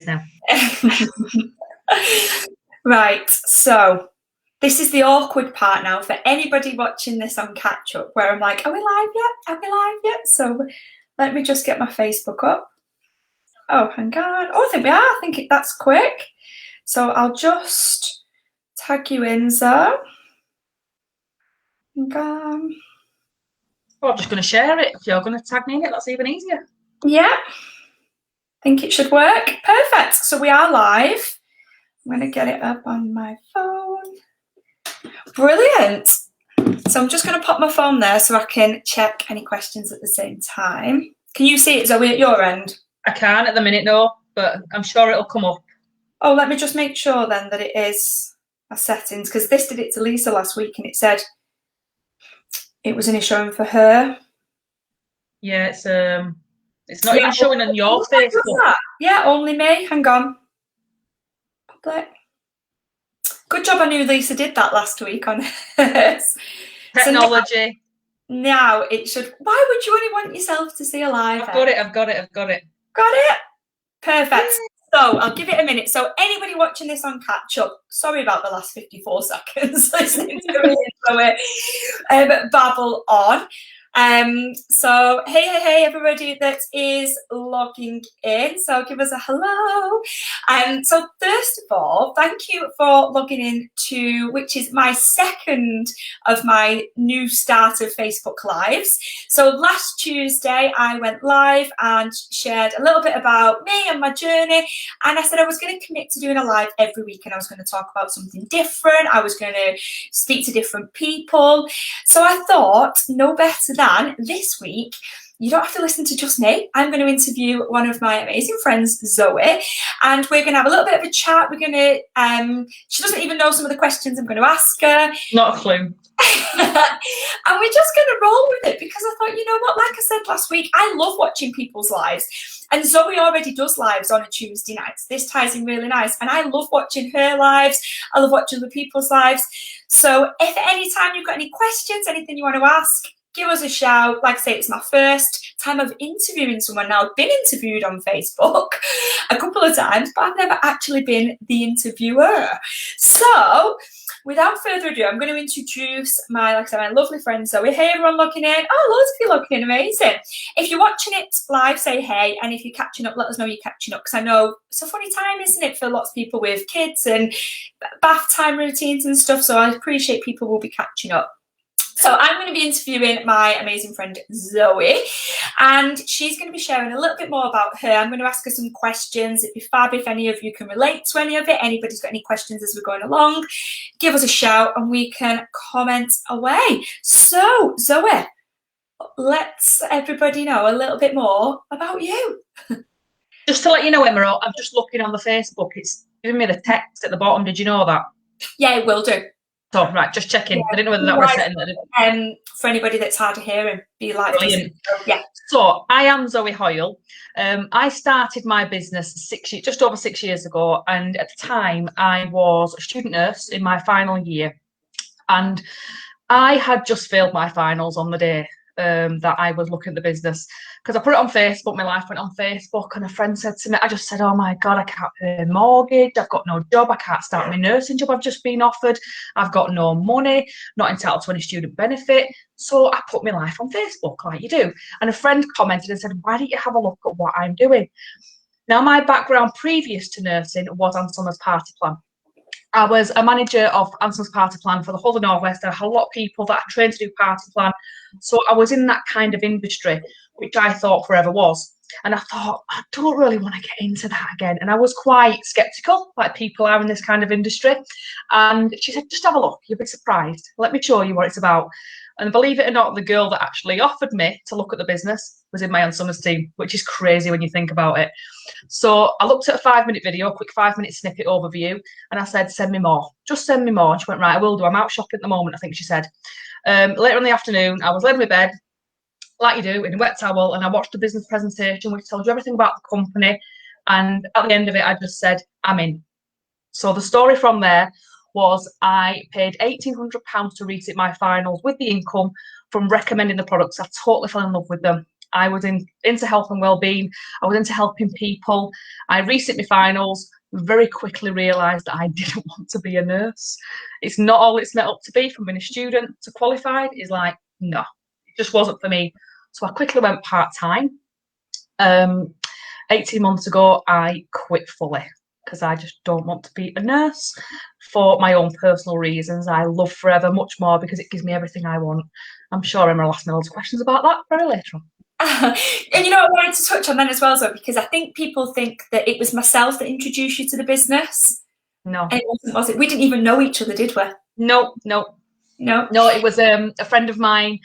now. Right, so this is the awkward part now for anybody watching this on catch up, where I'm like, are we live yet? Are we live yet? So let me just get my Facebook up. Oh, hang on. Oh, I think we are. I think that's quick. So I'll just tag you in, Zoe. Hang on. Oh, I'm just going to share it. If you're going to tag me in it, that's even easier. Yeah, I think it should work. Perfect. So we are live. I'm going to get it up on my phone. Brilliant. So I'm just going to pop my phone there so I can check any questions at the same time. Can you see it, Zoe, at your end? I can't at the minute, no, but I'm sure it'll come up. Oh, let me just make sure then that it is our settings, because this did it to Lisa last week and it said it was only showing for her. Yeah, it's not even showing on your Facebook. Yeah, only me. Hang on. Public. Good job I knew Lisa did that last week on hers. Technology. So now it should. Why would you only want yourself to see a live? I've got it. Got it? Perfect. Yay. So I'll give it a minute. So anybody watching this on catch up, sorry about the last 54 seconds listening to me babble on. So hey everybody that is logging in, so give us a hello. So first of all, thank you for logging in to, which is my second of my new start of Facebook Lives. So last Tuesday I went live and shared a little bit about me and my journey, and I said I was going to commit to doing a live every week and I was going to talk about something different. I was going to speak to different people. So I thought no better than this week, you don't have to listen to just me. I'm going to interview one of my amazing friends, Zoe, and we're going to have a little bit of a chat. We're going to, she doesn't even know some of the questions I'm going to ask her. Not a clue. And we're just going to roll with it because I thought, you know what, like I said last week, I love watching people's lives. And Zoe already does lives on a Tuesday night. This ties in really nice. And I love watching her lives. I love watching other people's lives. So if at any time you've got any questions, anything you want to ask, give us a shout. Like I say, it's my first time of interviewing someone. Now, I've been interviewed on Facebook a couple of times, but I've never actually been the interviewer. So without further ado, I'm going to introduce my lovely friend Zoe. Hey, everyone logging in. Oh, loads of you logging in. Amazing. If you're watching it live, say hey. And if you're catching up, let us know you're catching up. Because I know it's a funny time, isn't it, for lots of people with kids and bath time routines and stuff. So I appreciate people will be catching up. So I'm going to be interviewing my amazing friend Zoe, and she's going to be sharing a little bit more about her. I'm going to ask her some questions. It'd be fab if any of you can relate to any of it. Anybody's got any questions as we're going along, give us a shout and we can comment away. So Zoe, let's everybody know a little bit more about you. Just to let you know, Emma, I'm just looking on the Facebook. It's giving me the text at the bottom. Did you know that? Yeah, it will do. So, right, just checking. Yeah. I didn't know whether that was setting. For anybody that's hard to hear and be like, brilliant. Yeah. So, I am Zoe Hoyle. I started my business just over 6 years ago, and at the time, I was a student nurse in my final year, and I had just failed my finals on the day that I was looking at the business, because I put it on Facebook. My life went on Facebook, and a friend said to me, I just said, oh my God, I can't pay a mortgage, I've got no job, I can't start my nursing job I've just been offered, I've got no money, not entitled to any student benefit. So I put my life on Facebook like you do, and a friend commented and said, why don't you have a look at what I'm doing? Now, my background previous to nursing was on Summer's Party Plan. I was a manager of Anson's Party Plan for the whole of the Northwest. I had a lot of people that I trained to do Party Plan. So I was in that kind of industry, which I thought forever was. And I thought, I don't really want to get into that again. And I was quite sceptical, like people are in this kind of industry. And she said, just have a look. You'll be surprised. Let me show you what it's about. And believe it or not, the girl that actually offered me to look at the business was in my Aunt Summer's team, which is crazy when you think about it. So I looked at a 5-minute video, a quick 5-minute snippet overview, and I said, send me more. Just send me more. And she went, right, I will do. I'm out shopping at the moment, I think she said. Later in the afternoon, I was laying in my bed, like you do, in a wet towel, and I watched a business presentation which tells you everything about the company. And at the end of it, I just said, I'm in. So the story from there was I paid £1,800 to resit my finals with the income from recommending the products. I totally fell in love with them. I was into health and well-being. I was into helping people. I reset my finals, very quickly realised that I didn't want to be a nurse. It's not all it's met up to be. From being a student to qualified is like, no, it just wasn't for me. So I quickly went part-time. 18 months ago, I quit fully because I just don't want to be a nurse for my own personal reasons. I love Forever much more because it gives me everything I want. I'm sure Emma will ask me loads of questions about that very later on. And you know, I wanted to touch on that as well, because I think people think that it was myself that introduced you to the business. No. And it wasn't, was it? We didn't even know each other, did we? No. No, it was a friend of mine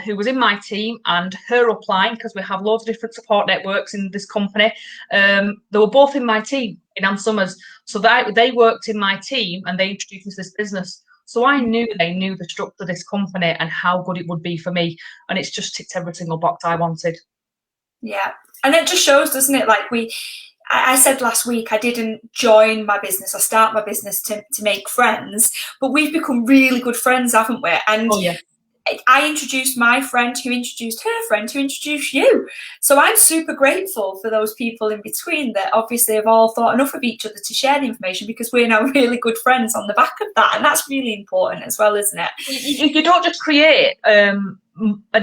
who was in my team, and her upline, because we have loads of different support networks in this company. They were both in my team in Ann Summers, so they worked in my team and they introduced me to this business. So I knew they knew the structure of this company and how good it would be for me, and it's just ticked every single box I wanted. Yeah, and it just shows, doesn't it? Like I said last week, I didn't join my business or start my business to make friends, but we've become really good friends, haven't we? And oh, yeah. I introduced my friend who introduced her friend who introduced you. So I'm super grateful for those people in between that obviously have all thought enough of each other to share the information, because we're now really good friends on the back of that. And that's really important as well, isn't it? You don't just create an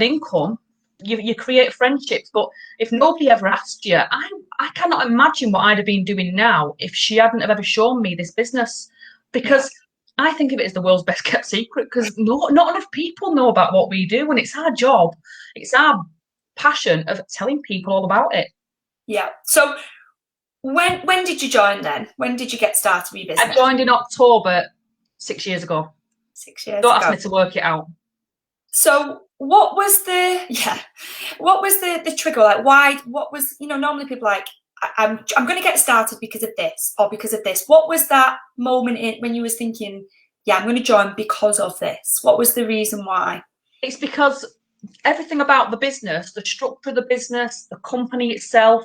income. You create friendships, but if nobody ever asked you, I cannot imagine what I'd have been doing now if she hadn't have ever shown me this business, because I think of it as the world's best kept secret, because not enough people know about what we do, and it's our job, it's our passion of telling people all about it. Yeah. So when did you join then? When did you get started with your business? I joined in October 6 years ago. 6 years Don't ago. ask me to work it out. So what was the trigger? Like, why? What was, normally people are like, I'm going to get started because of this or because of this. What was that moment when you was thinking, yeah, I'm going to join because of this? What was the reason why? It's because everything about the business, the structure of the business, the company itself,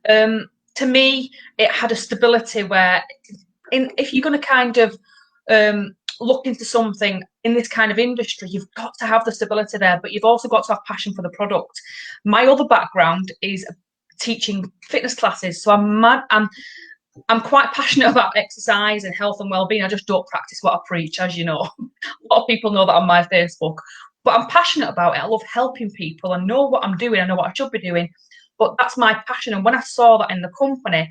to me, it had a stability where if you're going to kind of look into something in this kind of industry, you've got to have the stability there, but you've also got to have passion for the product. My other background is teaching fitness classes, so I'm quite passionate about exercise and health and well-being. I just don't practice what I preach, as you know. A lot of people know that on my Facebook, but I'm passionate about it. I love helping people. I know what I'm doing. I know what I should be doing, but that's my passion. And when I saw that in the company,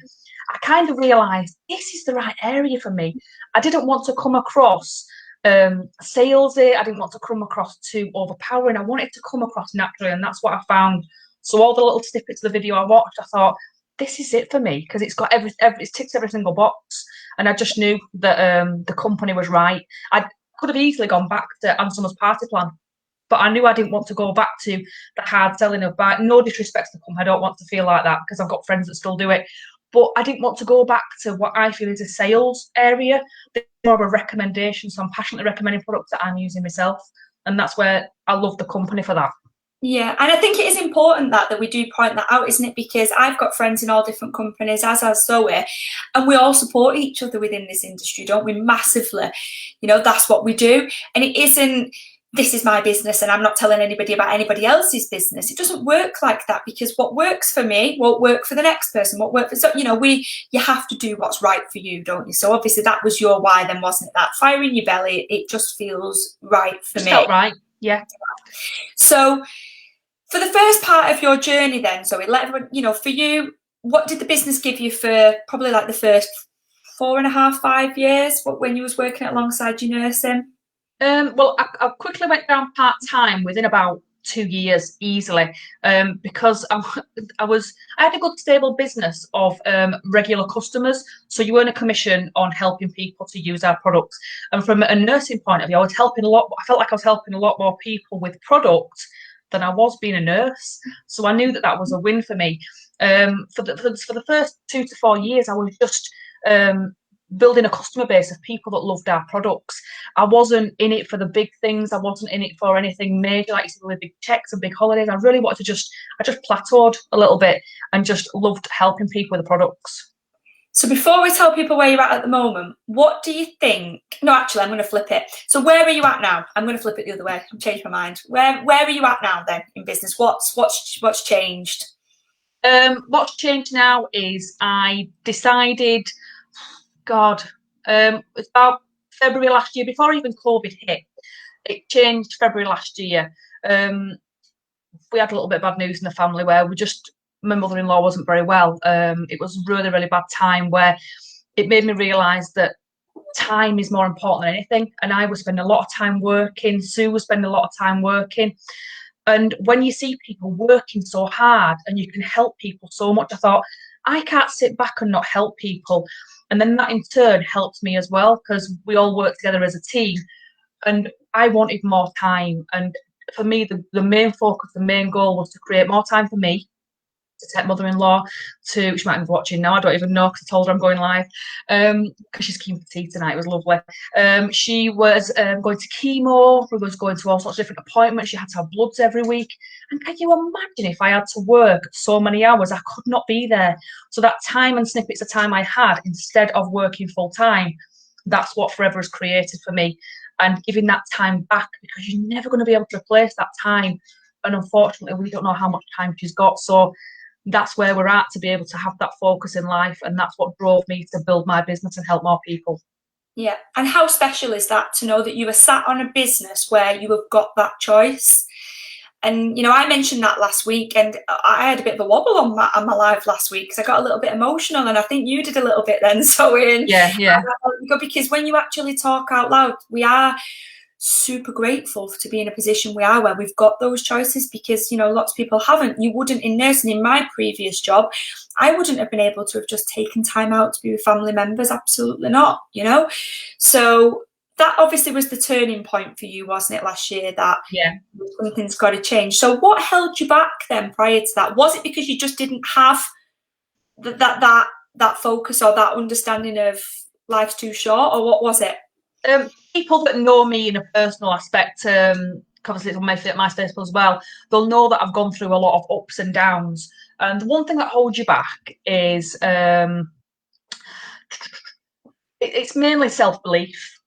I kind of realised this is the right area for me. I didn't want to come across salesy. I didn't want to come across too overpowering. I wanted to come across naturally, and that's what I found. So all the little snippets of the video I watched, I thought, this is it for me, because it's got it ticks every single box. And I just knew that the company was right. I could have easily gone back to Ann Summers Party Plan, but I knew I didn't want to go back to the hard selling of bike. No disrespect to the company, I don't want to feel like that, because I've got friends that still do it. But I didn't want to go back to what I feel is a sales area. It's more of a recommendation. So I'm passionately recommending products that I'm using myself. And that's where I love the company for that. Yeah, and I think it is important that we do point that out, isn't it? Because I've got friends in all different companies, as has Zoe, and we all support each other within this industry, don't we? Massively. That's what we do. And it isn't, this is my business and I'm not telling anybody about anybody else's business. It doesn't work like that, because what works for me won't work for the next person, won't work for, so, you have to do what's right for you, don't you? So obviously that was your why then, wasn't it? That fire in your belly, it just feels right for me. Felt right, yeah. So for the first part of your journey then, Zoe, let everyone, for you, what did the business give you for probably like the first 4.5, 5 years, when you was working alongside your nursing? Well, I quickly went down part-time within about 2 years easily, because I had a good stable business of regular customers. So you earn a commission on helping people to use our products. And from a nursing point of view, I was helping a lot. I felt like I was helping a lot more people with product than I was being a nurse. So I knew that was a win for me. For the first 2 to 4 years, I was just building a customer base of people that loved our products. I wasn't in it for the big things. I wasn't in it for anything major, like you said, with big checks and big holidays. I really wanted to I just plateaued a little bit and just loved helping people with the products. So before we tell people where you're at the moment, what do you think? No, actually, I'm going to flip it. So where are you at now? I'm going to flip it the other way. I've changed my mind. Where are you at now then in business? What's changed? What's changed now is I decided, God, it's about February last year, before even COVID hit. It changed February last year. We had a little bit of bad news in the family where my mother-in-law wasn't very well. It was a really, really bad time where it made me realise that time is more important than anything. And I was spending a lot of time working. Sue was spending a lot of time working. And when you see people working so hard and you can help people so much, I thought, I can't sit back and not help people. And then that in turn helped me as well, because we all work together as a team. And I wanted more time. And for me, the main focus, the main goal was to create more time for me, to take mother-in-law to, she might be watching now, I don't even know, because I told her I'm going live, because she's keen for tea tonight. It was lovely. She was going to chemo, we was going to all sorts of different appointments, she had to have bloods every week, and can you imagine if I had to work so many hours, I could not be there. So that time and snippets of time I had, instead of working full-time, that's what Forever has created for me, and giving that time back, because you're never going to be able to replace that time, and unfortunately we don't know how much time she's got. So that's where we're at, to be able to have that focus in life, and that's what drove me to build my business and help more people. Yeah, and how special is that to know that you are sat on a business where you have got that choice? And you know, I mentioned that last week, and I had a bit of a wobble on my live last week because I got a little bit emotional, and I think you did a little bit then. So yeah, because when you actually talk out loud, we are super grateful to be in a position we are where we've got those choices, because you know, lots of people haven't. You wouldn't in nursing. In my previous job, I wouldn't have been able to have just taken time out to be with family members. Absolutely not, you know. So that obviously was the turning point for you, wasn't it, last year, that something's got to change. So what held you back then prior to that? Was it because you just didn't have that focus or that understanding of life's too short, or what was it? People that know me in a personal aspect, obviously it's on my Facebook as well, they'll know that I've gone through a lot of ups and downs. And the one thing that holds you back is it's mainly self-belief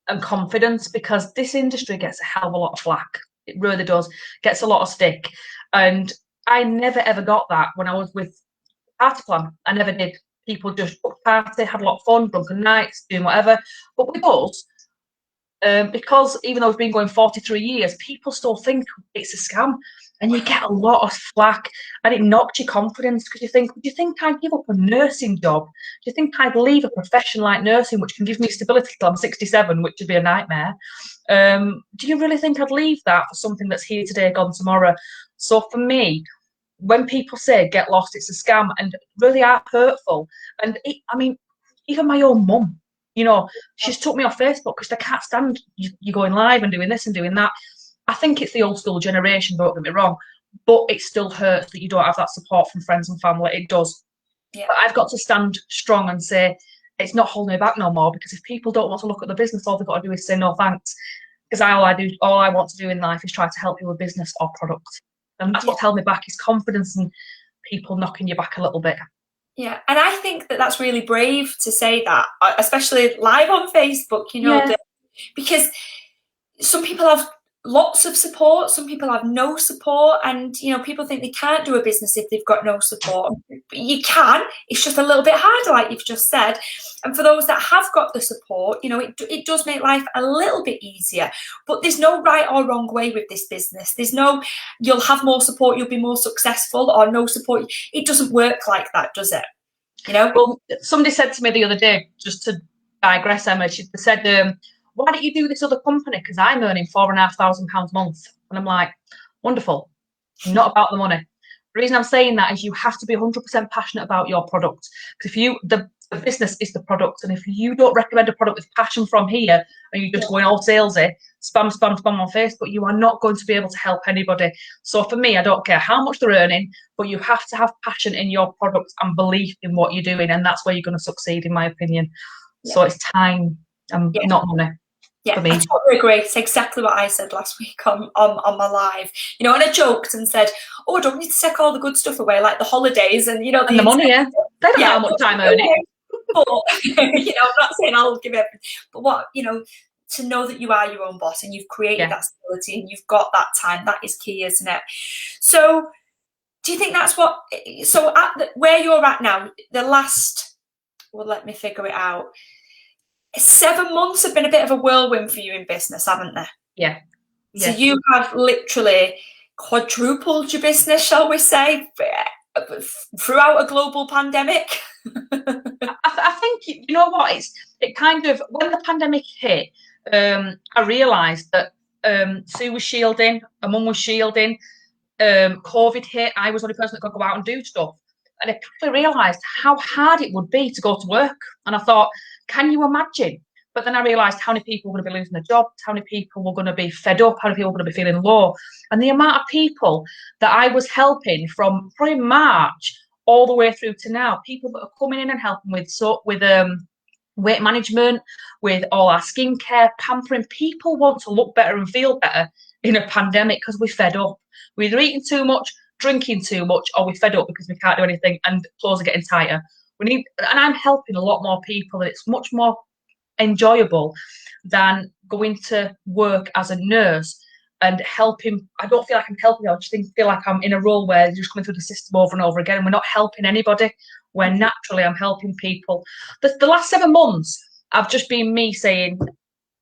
and confidence, because this industry gets a hell of a lot of flack. It really does, gets a lot of stick. And I never ever got that when I was with Party Plan. I never did. People just booked party, had a lot of fun, drunken nights, doing whatever. But with us, because even though we've been going 43 years, people still think it's a scam, and you get a lot of flack, and it knocked your confidence, because you think, do you think I'd give up a nursing job? Do you think I'd leave a profession like nursing, which can give me stability till I'm 67, which would be a nightmare? Do you really think I'd leave that for something that's here today, gone tomorrow? So for me, when people say get lost, it's a scam, and really are hurtful. And I mean, even my own mum, you know, she's took me off Facebook because they can't stand you going live and doing this and doing that. I think it's the old school generation, don't get me wrong, but it still hurts that you don't have that support from friends and family. It does. Yeah. But I've got to stand strong and say, it's not holding me back no more, because if people don't want to look at the business, all they've got to do is say no thanks. Because all I want to do in life is try to help you with business or product. And that's what's held me back, is confidence and people knocking you back a little bit. Yeah, and I think that that's really brave to say that, especially live on Facebook, you know, because some people have lots of support, some people have no support, and you know, people think they can't do a business if they've got no support. But you can, it's just a little bit harder, like you've just said. And for those that have got the support, you know, it does make life a little bit easier. But there's no right or wrong way with this business. There's no, you'll have more support, you'll be more successful, or no support. It doesn't work like that, does it? You know? Well, somebody said to me the other day, just to digress, Emma, she said, why don't you do this other company? Because I'm earning £4,500 a month. And I'm like, wonderful. Not about the money. The reason I'm saying that is you have to be 100% passionate about your product. Because the business is the product. And if you don't recommend a product with passion from here, and you're just going all salesy, spam on Facebook, you are not going to be able to help anybody. So for me, I don't care how much they're earning, but you have to have passion in your product and belief in what you're doing. And that's where you're going to succeed, in my opinion. Yeah. So it's time and not money. Yeah, I totally agree. It's exactly what I said last week on my live. You know, and I joked and said, oh, I don't need to take all the good stuff away, like the holidays and, you know. And the money, yeah. They don't know how much time earning. But, I'm not saying I'll give everything, but to know that you are your own boss and you've created that stability and you've got that time, that is key, isn't it? So do you think that's where you're at now, the last, let me figure it out, 7 months have been a bit of a whirlwind for you in business, haven't they? Yeah. So you have literally quadrupled your business, shall we say, throughout a global pandemic. I think, you know what, it kind of, when the pandemic hit, I realised that Sue was shielding, her mum was shielding, COVID hit, I was the only person that could go out and do stuff. And I quickly realised how hard it would be to go to work. And I thought, can you imagine? But then I realised how many people were going to be losing their jobs, how many people were going to be fed up, how many people were going to be feeling low. And the amount of people that I was helping from probably March all the way through to now, people that are coming in and helping with weight management, with all our skincare, pampering. People want to look better and feel better in a pandemic because we're fed up. We're either eating too much, drinking too much, or we're fed up because we can't do anything and clothes are getting tighter. And I'm helping a lot more people, and it's much more enjoyable than going to work as a nurse and helping. I don't feel like I'm helping. I just feel like I'm in a role where you're just coming through the system over and over again, and we're not helping anybody, where naturally I'm helping people. The last 7 months, I've just been me saying,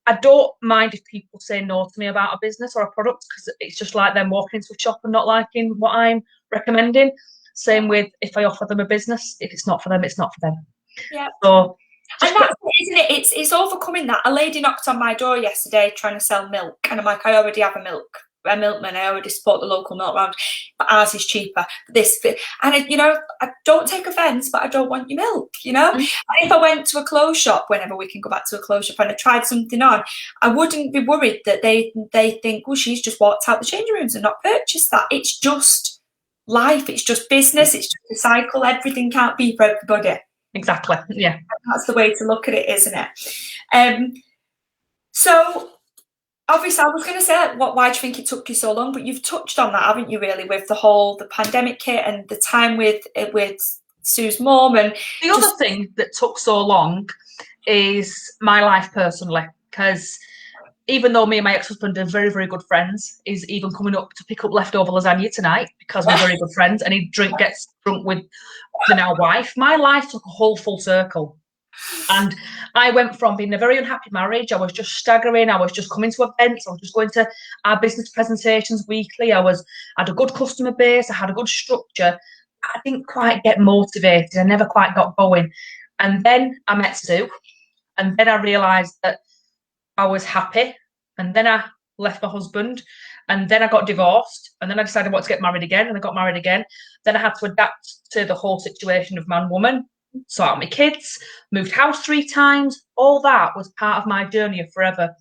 I don't mind if people say no to me about a business or a product, because it's just like them walking into a shop and not liking what I'm recommending. Same with if I offer them a business, if it's not for them, it's not for them. Yeah. So, and that's it, isn't it? It's overcoming that. A lady knocked on my door yesterday trying to sell milk, and I'm like, I already have a milkman. I already support the local milk round, but ours is cheaper. And I don't take offence, but I don't want your milk. And if I went to a clothes shop, whenever we can go back to a clothes shop, and I tried something on, I wouldn't be worried that they think, well, she's just walked out the changing rooms and not purchased that. It's just life. It's just business. It's just a cycle. Everything can't be for everybody. Exactly. Yeah. That's the way to look at it, isn't it? So obviously, I was going to say, why do you think it took you so long? But you've touched on that, haven't you, really, with the pandemic hit and the time with Sue's mum. And the other thing that took so long is my life personally, because even though me and my ex-husband are very, very good friends, he's even coming up to pick up leftover lasagna tonight because we're very good friends, and he gets drunk with the now wife. My life took a whole full circle. And I went from being a very unhappy marriage. I was just staggering. I was just coming to events. I was just going to our business presentations weekly. I had a good customer base. I had a good structure. I didn't quite get motivated. I never quite got going. And then I met Sue. And then I realised that I was happy. And then I left my husband. And then I got divorced. And then I decided I wanted to get married again. And I got married again. Then I had to adapt to the whole situation of man-woman. Sort out my kids, moved house 3 times. All that was part of my journey of forever.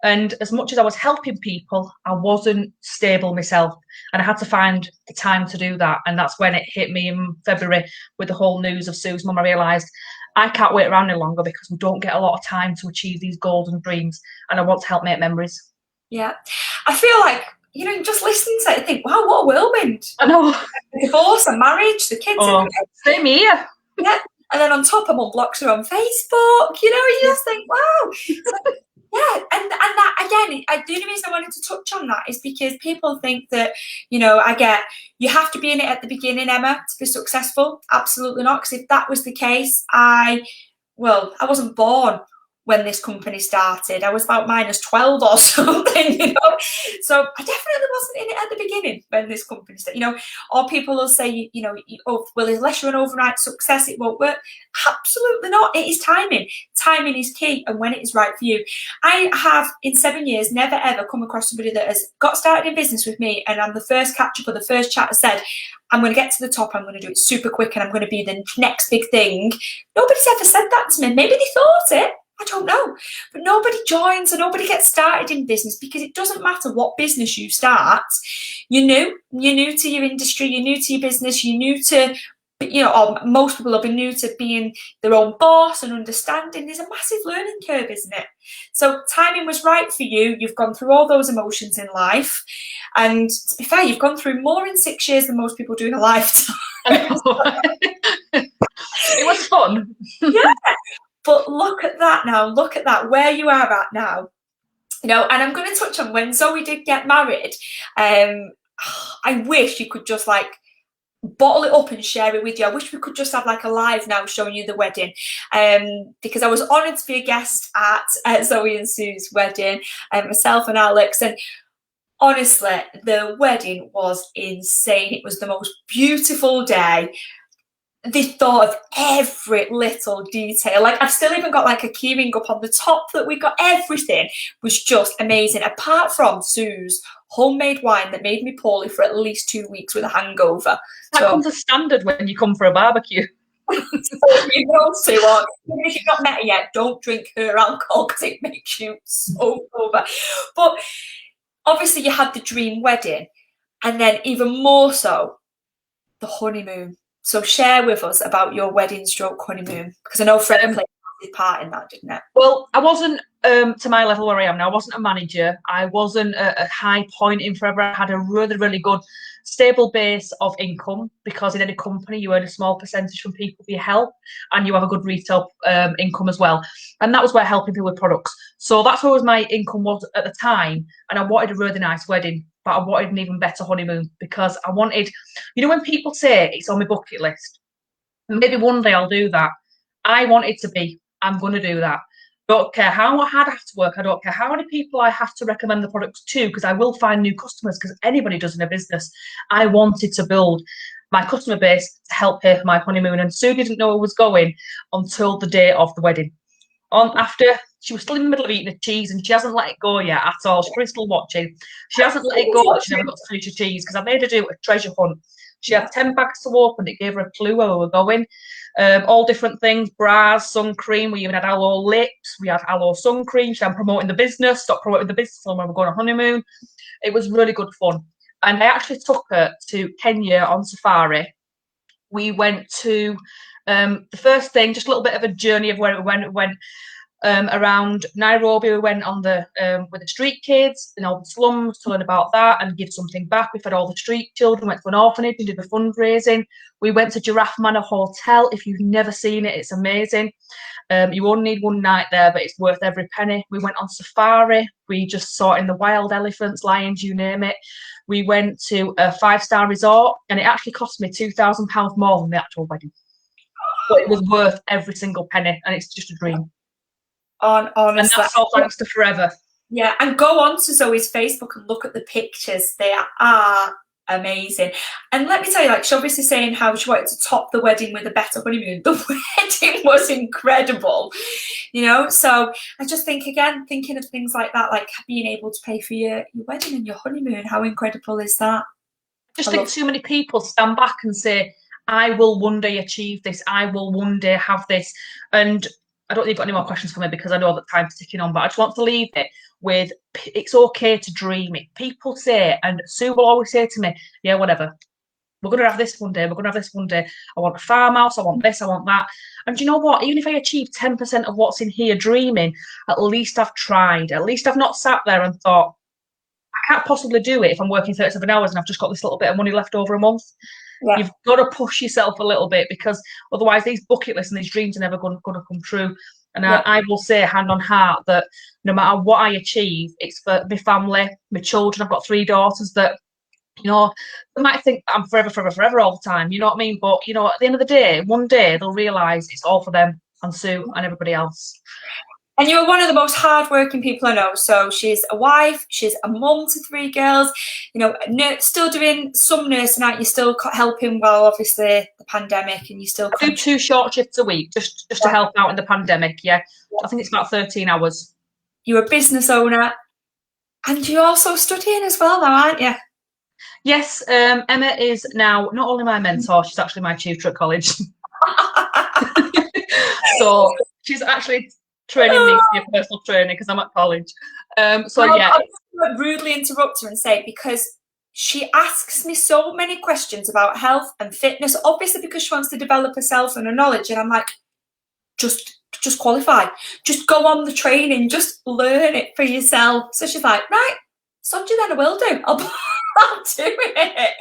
And as much as I was helping people, I wasn't stable myself. And I had to find the time to do that. And that's when it hit me in February with the whole news of Sue's mum. I realised I can't wait around any longer because we don't get a lot of time to achieve these goals and dreams. And I want to help make memories. Yeah. I feel like, just listening to it, I think, wow, what a whirlwind. I know. The divorce and marriage, the kids. Same here. Yeah. And then on top, I'm on blocks her on Facebook. You just think, wow. So, yeah, and that again, the only reason I wanted to touch on that is because people think that, you have to be in it at the beginning, Emma, to be successful. Absolutely not. Because if that was the case, I wasn't born when this company started. I was about -12 or something, So I definitely wasn't in it at the beginning when this company started, Or people will say, unless you're an overnight success, it won't work. Absolutely not. It is timing. Timing is key, and when it is right for you. I have, in 7 years, never ever come across somebody that has got started in business with me, and on the first catch-up or the first chat has said, I'm going to get to the top, I'm going to do it super quick, and I'm going to be the next big thing. Nobody's ever said that to me. Maybe they thought it. I don't know, but nobody joins and nobody gets started in business, because it doesn't matter what business you start. You're new to your industry, you're new to your business, you're new to, or most people will be new to being their own boss and understanding. There's a massive learning curve, isn't it? So timing was right for you. You've gone through all those emotions in life, and to be fair, you've gone through more in 6 years than most people do in a lifetime. It was fun. Yeah. But look at that now. Look at that, where you are at now. You know, and I'm going to touch on when Zoe did get married. I wish you could just like bottle it up and share it with you. I wish we could just have like a live now showing you the wedding, because I was honoured to be a guest at Zoe and Sue's wedding, myself and Alex, and honestly, the wedding was insane. It was the most beautiful day. They thought of every little detail. Like, I've still even got like a keyring up on the top that we got. Everything was just amazing, apart from Sue's homemade wine that made me poorly for at least 2 weeks with a hangover. That comes as standard when you come for a barbecue. So, you know, Sue, or even if you've not met her yet, don't drink her alcohol because it makes you so over. But obviously you had the dream wedding, and then even more so, the honeymoon. So share with us about your wedding stroke honeymoon, because I know Fred played a massive part in that, didn't it? Well, I wasn't to my level where I am now. I wasn't a manager. I wasn't a high point in forever. I had a really, really good stable base of income, because in any company you earn a small percentage from people for your help, and you have a good retail income as well. And that was where helping people with products. So that's where my income was at the time. And I wanted a really nice wedding, but I wanted an even better honeymoon, because I wanted, you know, when people say it's on my bucket list, maybe one day I'll do that. I want it to be, I'm going to do that. Don't care how hard I have to work. I don't care how many people I have to recommend the products to, because I will find new customers, because anybody does in a business. I wanted to build my customer base to help pay for my honeymoon. And Sue didn't know I was going until the day of the wedding. After, she was still in the middle of eating a cheese, and she hasn't let it go yet at all. She's probably still watching. She hasn't let it go, but she never got to finish the cheese, because I made her do a treasure hunt. She had 10 bags to open. It gave her a clue where we were going. All different things, bras, sun cream. We even had aloe lips. We had aloe sun cream. She had promoting the business, stopped promoting the business when we were going on honeymoon. It was really good fun. And I actually took her to Kenya on safari. We went to the first thing, just a little bit of a journey of where we went. We went around Nairobi. We went on the with the street kids in all the slums to learn about that and give something back. We fed all the street children, went to an orphanage and did the fundraising. We went to Giraffe Manor Hotel. If you've never seen it, it's amazing. You only need one night there, but it's worth every penny. We went on safari. We just saw in the wild elephants, lions, you name it. We went to a 5-star resort, and it actually cost me £2,000 more than the actual wedding. But it was worth every single penny, and it's just a dream. Honestly. And that's all thanks to Forever. Yeah, and go on to Zoe's Facebook and look at the pictures. They are amazing. And let me tell you, like, she's obviously saying how she wanted to top the wedding with a better honeymoon. The wedding was incredible, you know? So I just think, again, thinking of things like that, like being able to pay for your wedding and your honeymoon, how incredible is that? I think too many people stand back and say, I will one day achieve this. I will one day have this. And I don't think you've got any more questions for me, because I know that time's ticking on, but I just want to leave it with, it's okay to dream it. People say, and Sue will always say to me, yeah, whatever. We're going to have this one day. We're going to have this one day. I want a farmhouse. I want this. I want that. And do you know what? Even if I achieve 10% of what's in here dreaming, at least I've tried. At least I've not sat there and thought, I can't possibly do it if I'm working 37 hours and I've just got this little bit of money left over a month. Yeah. You've got to push yourself a little bit, because otherwise these bucket lists and these dreams are never going to come true. And yeah. I will say, hand on heart, that no matter what I achieve, it's for my family, my children. I've got 3 daughters that, you know, they might think I'm forever all the time. You know what I mean? But, you know, at the end of the day, one day they'll realise it's all for them and Sue and everybody else. And you're one of the most hardworking people I know. So she's a wife, she's a mum to 3 girls, you know, still doing some nursing out. You're still helping while obviously the pandemic, and you still do 2 short shifts a week just to help out in the pandemic. Yeah. I think it's about 13 hours. You're a business owner, and you're also studying as well now, aren't you? Yes. Emma is now not only my mentor, she's actually my tutor at college. So she's actually training me to be a personal trainer because I'm at college. So yeah. I'll rudely interrupt her and say, because she asks me so many questions about health and fitness, obviously because she wants to develop herself and her knowledge, and I'm like, just qualify, just go on the training, just learn it for yourself. So she's like, right, sod you then, I will do. I'll do it.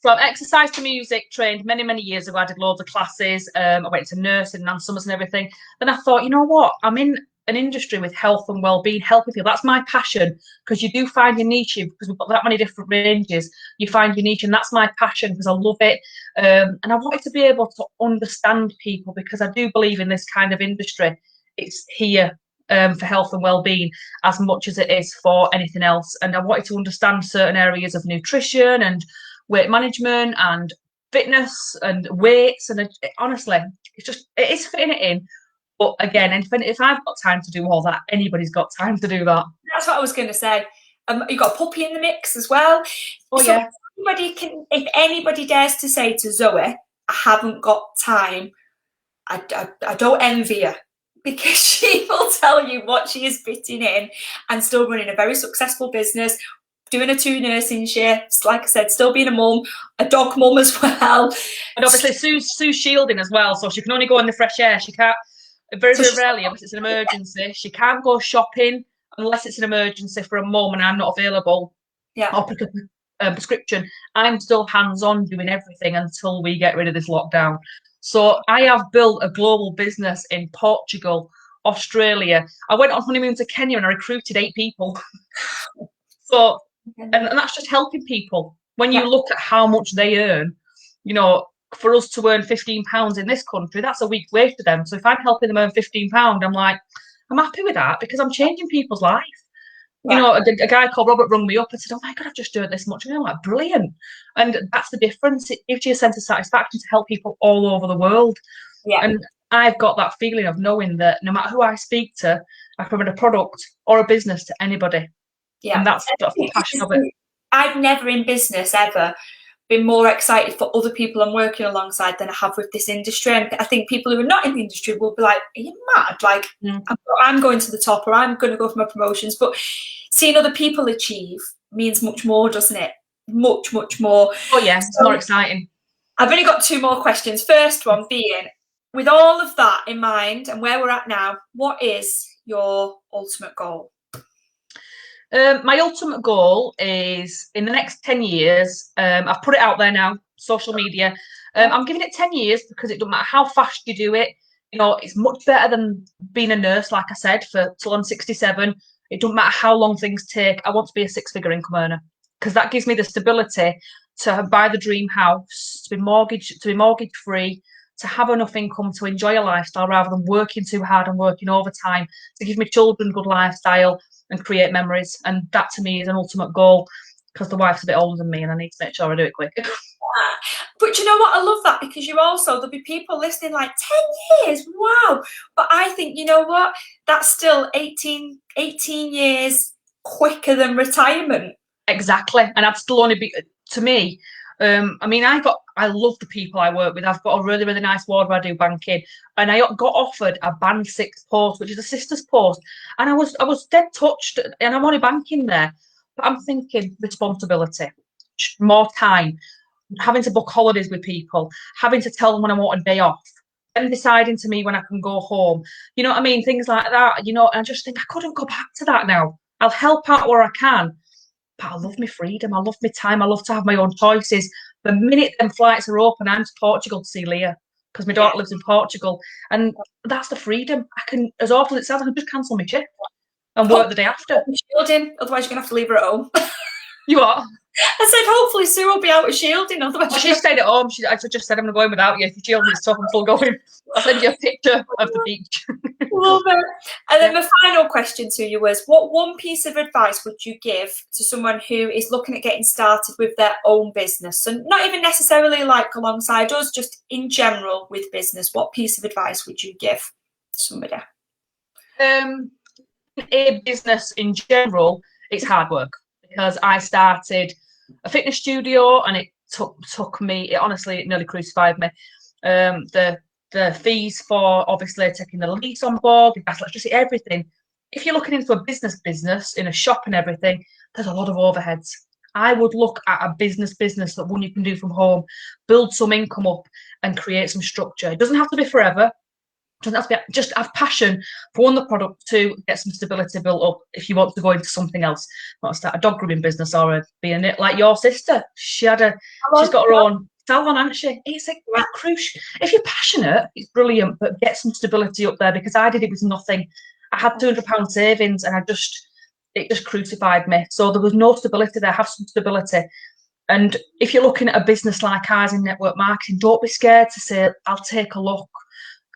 So I've exercised to music, trained many years ago. I did loads of classes. I went to nursing, Nan Summers and everything. Then I thought, you know what? I'm in an industry with health and well-being, helping people. That's my passion, because you do find your niche, because we've got that many different ranges. You find your niche, and that's my passion because I love it. And I wanted to be able to understand people, because I do believe in this kind of industry. It's here for health and well-being as much as it is for anything else. And I wanted to understand certain areas of nutrition and weight management and fitness and weights. And honestly, it is fitting it in. But again, if I've got time to do all that, anybody's got time to do that. That's what I was going to say. You've got a puppy in the mix as well. Oh, so yeah. If anybody dares to say to Zoe, I haven't got time, I don't envy her, because she will tell you what she is fitting in and still running a very successful business, doing a 2 nursing shifts, like I said, still being a mum, a dog mum as well. And obviously Sue's shielding as well, so she can only go in the fresh air. She can't, very rarely, unless it's an emergency, she can't go shopping unless it's an emergency for a mum and I'm not available. Yeah. Or pick up a prescription. I'm still hands-on doing everything until we get rid of this lockdown. So I have built a global business in Portugal, Australia. I went on honeymoon to Kenya and I recruited 8 people. So, and that's just helping people. When you look at how much they earn, you know, for us to earn £15 in this country, that's a week's wage to them. So if I'm helping them earn £15, I'm like, I'm happy with that, because I'm changing people's life. You know, a guy called Robert rung me up and said, oh my God, I've just earned this much. And I'm like, brilliant. And that's the difference. It gives you a sense of satisfaction to help people all over the world. Yeah. And I've got that feeling of knowing that no matter who I speak to, I can provide a product or a business to anybody. Yeah. And that's the passion of it. I've never in business ever been more excited for other people I'm working alongside than I have with this industry. And I think people who are not in the industry will be like, are you mad? Like, I'm going to the top, or I'm going to go for my promotions. But seeing other people achieve means much more, doesn't it? Much more. Oh, yeah, it's more exciting. I've only got 2 more questions. First one being, with all of that in mind and where we're at now, what is your ultimate goal? My ultimate goal is, in the next 10 years, I've put it out there now, social media. I'm giving it 10 years because it doesn't matter how fast you do it. You know, it's much better than being a nurse, like I said, till I'm 67. It doesn't matter how long things take. I want to be a 6-figure income earner, because that gives me the stability to buy the dream house, to be mortgage free, to have enough income to enjoy a lifestyle rather than working too hard and working overtime, to give my children good lifestyle and create memories. And that to me is an ultimate goal, because the wife's a bit older than me and I need to make sure I do it quick. But you know what? I love that, because there'll be people listening like, 10 years, wow. But I think, you know what? That's still 18 years quicker than retirement. Exactly. And I'd still only be, to me, I mean, I love the people I work with. I've got a really nice ward where I do banking, and I got offered a band 6 post, which is a sister's post, and I was dead touched, and I'm only banking there, but I'm thinking responsibility, more time, having to book holidays with people, having to tell them when I want a day off, and deciding to me when I can go home. You know what I mean? Things like that. You know, and I just think I couldn't go back to that now. I'll help out where I can. But I love my freedom. I love my time. I love to have my own choices. The minute them flights are open, I'm to Portugal to see Leah, because my daughter lives in Portugal. And that's the freedom. I can, as awful as it sounds, I can just cancel my shift and work the day after. Shielding, otherwise you're going to have to leave her at home. You are? I said, hopefully Sue will be out of shielding. Otherwise, she stayed at home. I just said, I'm going without you. If you shield me stuff, I'm still going. I'll send you a picture of the beach. Love it. And then my final question to you was, what one piece of advice would you give to someone who is looking at getting started with their own business? And not even necessarily like alongside us, just in general with business. What piece of advice would you give to somebody? A business in general, it's hard work, because I started a fitness studio and it took me, it nearly crucified me. The fees for obviously taking the lease on board, the gas, electricity, everything. If you're looking into a business in a shop and everything, there's a lot of overheads. I would look at a business that one you can do from home, build some income up and create some structure. It doesn't have to be forever. doesn't have to be, just have passion for one, the product, two, get some stability built up if you want to go into something else. Not to start a dog grooming business or be in it like your sister. She's got her own salon, hasn't she? It's like crucial. If you're passionate, it's brilliant, but get some stability up there, because I did it with nothing. I had £200 savings and it just crucified me. So there was no stability there. Have some stability. And if you're looking at a business like ours in network marketing, don't be scared to say, I'll take a look.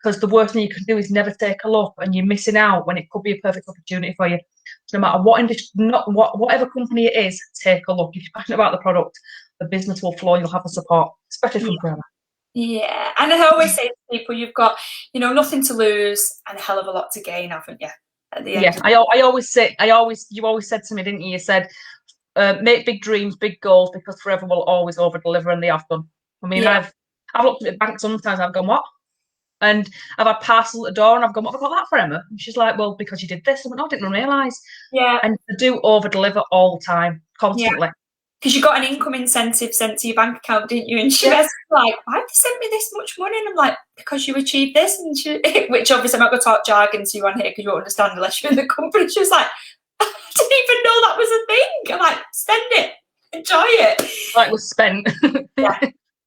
Because the worst thing you can do is never take a look, and you're missing out when it could be a perfect opportunity for you. So no matter what industry, whatever company it is, take a look. If you're passionate about the product, the business will flow and you'll have the support, especially from grandma. Yeah, and I always say to people, you've got, nothing to lose and a hell of a lot to gain, haven't you? At the end. Yeah, you always said to me, didn't you? You said, make big dreams, big goals, because forever will always over deliver, and they have done. I mean, I've looked at the bank sometimes, I've gone, what? And I've had parcels at the door and I've gone, what have I got that for, Emma? And she's like, well, because you did this. I went, no, I didn't realise. Yeah. And they do over deliver all the time, constantly. Yeah. Because you got an income incentive sent to your bank account, didn't you? And she was like, why have you sent me this much money? And I'm like, because you achieved this. And which obviously I'm not going to talk jargon to you on here because you won't understand unless you're in the company. She was like, I didn't even know that was a thing. I'm like, spend it, enjoy it. Like it was spent.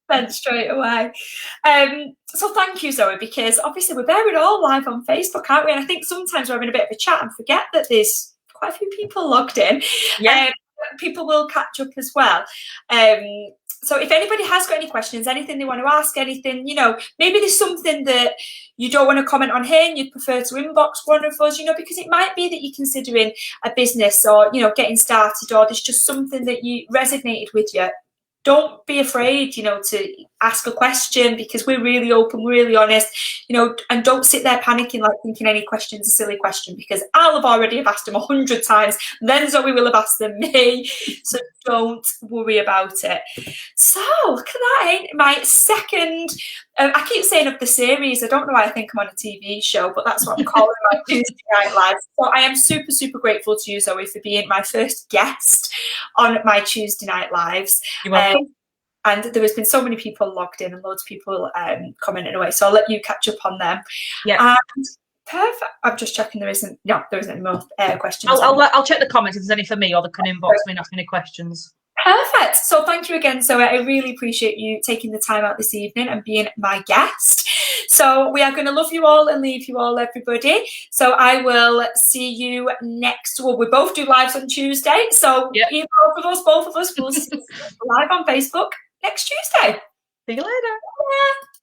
Spent straight away. So thank you, Zoe, because obviously we're all live on Facebook, aren't we? And I think sometimes we're having a bit of a chat and forget that there's quite a few people logged in. Yeah. People will catch up as well. So if anybody has got any questions, anything they want to ask, anything, maybe there's something that you don't want to comment on here and you'd prefer to inbox one of us, because it might be that you're considering a business or, getting started, or there's just something that you resonated with you. Don't be afraid, to ask a question, because we're really open, really honest, and don't sit there panicking like thinking any question's a silly question, because I'll have already asked them 100 times, then Zoe will have asked them me. So don't worry about it. So look at that, my second, I keep saying of the series, I don't know why I think I'm on a TV show, but that's what I'm calling my Tuesday Night Live. So I am super, super grateful to you, Zoe, for being my first guest on my Tuesday Night Lives. You're welcome. And there has been so many people logged in and loads of people commenting away. So I'll let you catch up on them. Yeah. And perfect. I'm just checking there isn't any more questions. I'll check the comments if there's any for me, or they can inbox me and ask me any questions. Perfect. So thank you again, Zoe. I really appreciate you taking the time out this evening and being my guest. So we are going to love you all and leave you all, everybody. So I will see you next. Well, we both do lives on Tuesday. So both of us will see you live on Facebook next Tuesday. See you later. Yeah.